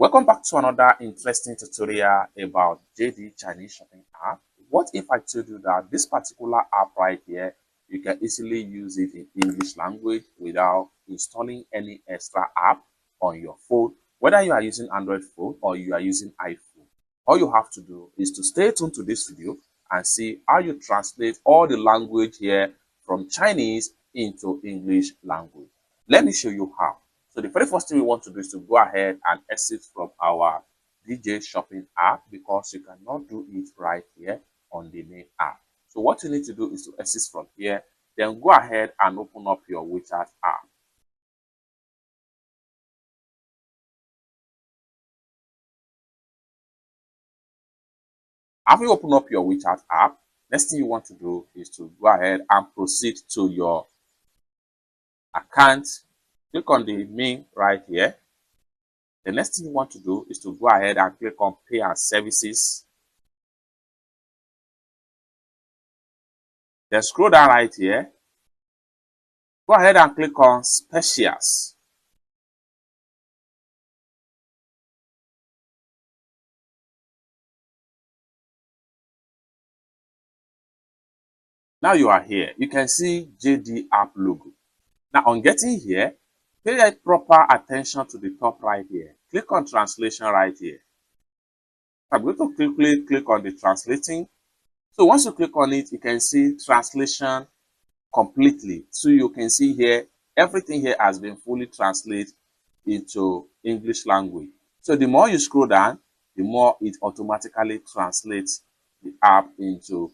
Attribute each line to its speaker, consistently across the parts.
Speaker 1: Welcome back to another interesting tutorial about JD Chinese Shopping app. What if I told you that this particular app right here, you can easily use it in English language without installing any extra app on your phone, whether you are using Android phone or you are using iPhone. All you have to do is to stay tuned to this video and see how you translate all the language here from Chinese into English language. Let me show you how. So the very first thing we want to do is to go ahead and exit from our DJ Shopping app because you cannot do it right here on the main app. So what you need to do is to exit from here, then go ahead and open up your WeChat app. After you open up your WeChat app, next thing you want to do is to go ahead and proceed to your account. Click on the main right here. The next thing you want to do is to go ahead and click on Pay and Services. Then scroll down right here. Go ahead and click on Specials. Now you are here. You can see JD app logo. Now on getting here, pay proper attention to the top right here. Click on Translation right here. I'm going to quickly click on the translating. So once you click on it, you can see translation completely. So you can see here, everything here has been fully translated into English language. So the more you scroll down, the more it automatically translates the app into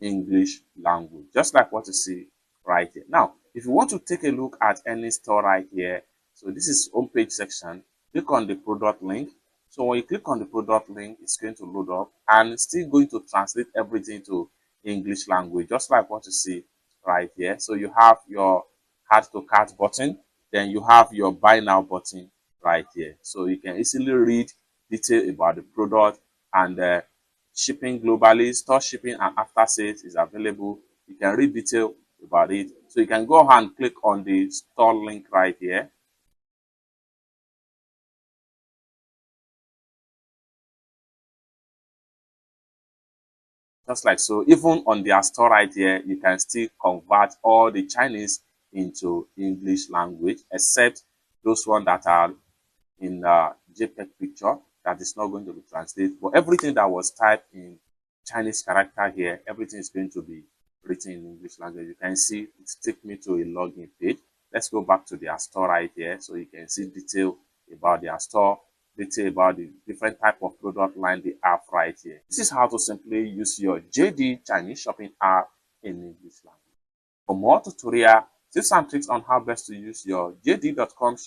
Speaker 1: English language, just like what you see right here. Now, if you want to take a look at any store right here, so this is homepage section, click on the product link. So when you click on the product link, it's going to load up and it's still going to translate everything to English language, just like what you see right here. So you have your add to cart button, then you have your buy now button right here. So you can easily read detail about the product and shipping globally, store shipping and after sales is available. You can read detail about it. So you can go ahead and click on the store link right here. Just like so, even on their store right here, you can still convert all the Chinese into English language, except those ones that are in JPEG picture that is not going to be translated. But everything that was typed in Chinese character here, everything is going to be written in English language. You can see it takes me to a login page. Let's go back to their store right here so you can see detail about their store, detail about the different type of product line they have right here. This is how to simply use your JD Chinese Shopping app in English language. For more tutorial, tips and tricks on how best to use your JD.com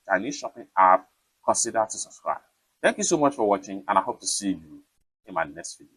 Speaker 1: Chinese Shopping app, consider to subscribe. Thank you so much for watching and I hope to see you in my next video.